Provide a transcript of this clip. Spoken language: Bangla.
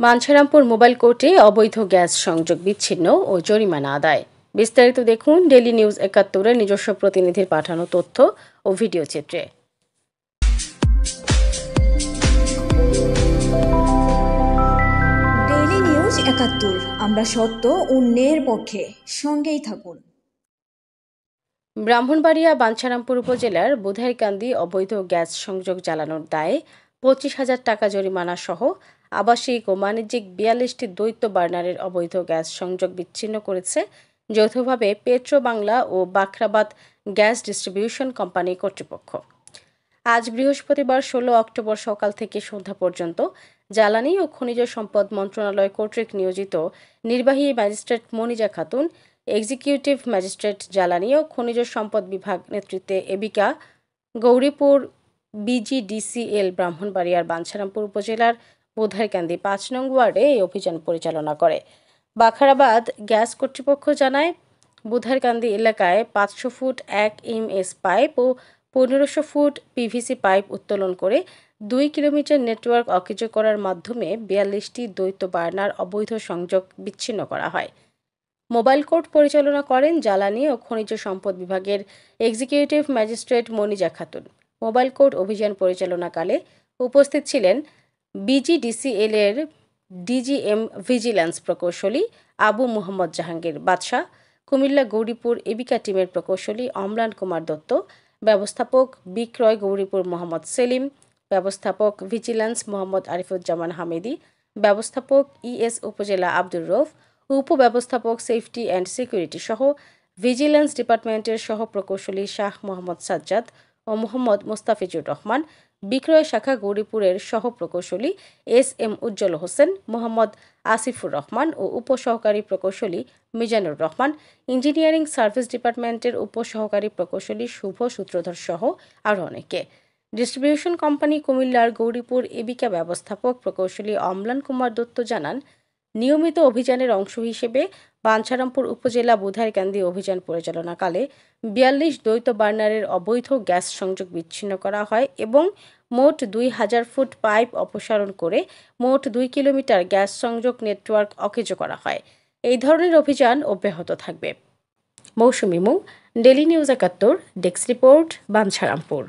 মানসারামপুর মোবাইল কোর্টে অবৈধ গ্যাস সংযোগ বিচ্ছিন্ন ও জরিমানা আদায়। বিস্তারিত দেখুন ডেইলি নিউজ ৭১-এর নিজস্ব প্রতিনিধির পাঠানো তথ্য ও ভিডিও চিত্রে। ডেইলি নিউজ ৭১, আমরা সত্য ও ন্যায়ের পক্ষে, সঙ্গেই থাকুন। ব্রাহ্মণবাড়িয়া বাঞ্ছারামপুর উপজেলার বুধাইরকান্দি অবৈধ গ্যাস সংযোগ চালানোর দায়ে ২৫,০০০ টাকা জরিমানা সহ আবাসিক ও বাণিজ্যিক ৪২টি দ্বৈত বার্নারের অবৈধ গ্যাস সংযোগ বিচ্ছিন্ন করেছে যৌথভাবে পেট্রো বাংলা ও বাখরাবাদ গ্যাস ডিস্ট্রিবিউশন কোম্পানি কর্তৃপক্ষ। আজ বৃহস্পতিবার ১৬ অক্টোবর সকাল থেকে সন্ধ্যা পর্যন্ত জ্বালানি ও খনিজ সম্পদ মন্ত্রণালয় কর্তৃক নিয়োজিত নির্বাহী magistrate Moniza Khatun, executive magistrate জ্বালানি ও খনিজ সম্পদ বিভাগ নেতৃত্বে এবিকা, গৌরীপুর বিজিডিসিএল ব্রাহ্মণবাড়িয়ার বাঞ্ছারামপুর উপজেলার বুধাইরকান্দি ৫ নং ওয়ার্ডে এই অভিযান পরিচালনা করে। বাখরাবাদ গ্যাস কর্তৃপক্ষ জানায়, বুধাইরকান্দি এলাকায় ৫০০ ফুট ১ এমএস পাইপ ও ১৫০০ ফুট পিভিসি পাইপ উত্তোলন করে ২ কিলোমিটার নেটওয়ার্ক অকেজো করার মাধ্যমে ৪২টি দ্বৈত বার্নার অবৈধ সংযোগ বিচ্ছিন্ন করা হয়। মোবাইল কোর্ট পরিচালনা করেন জ্বালানি ও খনিজ সম্পদ বিভাগের executive magistrate Moniza Khatun. Mobile court অভিযান পরিচালনাকালে উপস্থিত ছিলেন বিজিডিসিএল এর ডিজিএম ভিজিল্যান্স প্রকৌশলী আবু মোহাম্মদ জাহাঙ্গীর বাদশাহ, কুমিল্লা গৌরীপুর এবিকা টিমের প্রকৌশলী অম্লান কুমার দত্ত, ব্যবস্থাপক বিক্রয় গৌরীপুর মোহাম্মদ সেলিম, ব্যবস্থাপক ভিজিল্যান্স মোহাম্মদ আরিফুজ্জামান হামিদি, ব্যবস্থাপক ইএস উপজেলা আব্দুর রৌফ, উপব্যবস্থাপক সেফটি অ্যান্ড সিকিউরিটি সহ ভিজিল্যান্স ডিপার্টমেন্টের সহ প্রকৌশলী শাহ মোহাম্মদ সাজ্জাদ ও মোহাম্মদ মোস্তাফিজুর রহমান, বিক্রয় শাখা গৌরীপুরের সহ প্রকৌশলী এস.এম. উজ্জ্বল হোসেন, মোহাম্মদ আসিফুর রহমান ও উপসহকারী প্রকৌশলী মিজানুর রহমান, ইঞ্জিনিয়ারিং সার্ভিস ডিপার্টমেন্টের উপসহকারী প্রকৌশলী শুভ সূত্রধর সহ আরও অনেকে। ডিস্ট্রিবিউশন কোম্পানি কুমিল্লার গৌরীপুর এবিকা ব্যবস্থাপক প্রকৌশলী অম্লান কুমার দত্ত জানান, নিয়মিত অভিযানের অংশ হিসেবে বাঞ্ছারামপুর উপজেলা বুধাইরকান্দি অভিযান পরিচালনাকালে ৪২ দ্বৈত বার্নারের অবৈধ গ্যাস সংযোগ বিচ্ছিন্ন করা হয় এবং মোট ২,০০০ ফুট পাইপ অপসারণ করে মোট ২ কিলোমিটার গ্যাস সংযোগ নেটওয়ার্ক অকেজো করা হয়। এই ধরনের অভিযান অব্যাহত থাকবে। মৌসুমী মু, daily news ৭১, desk report, Bancharampur.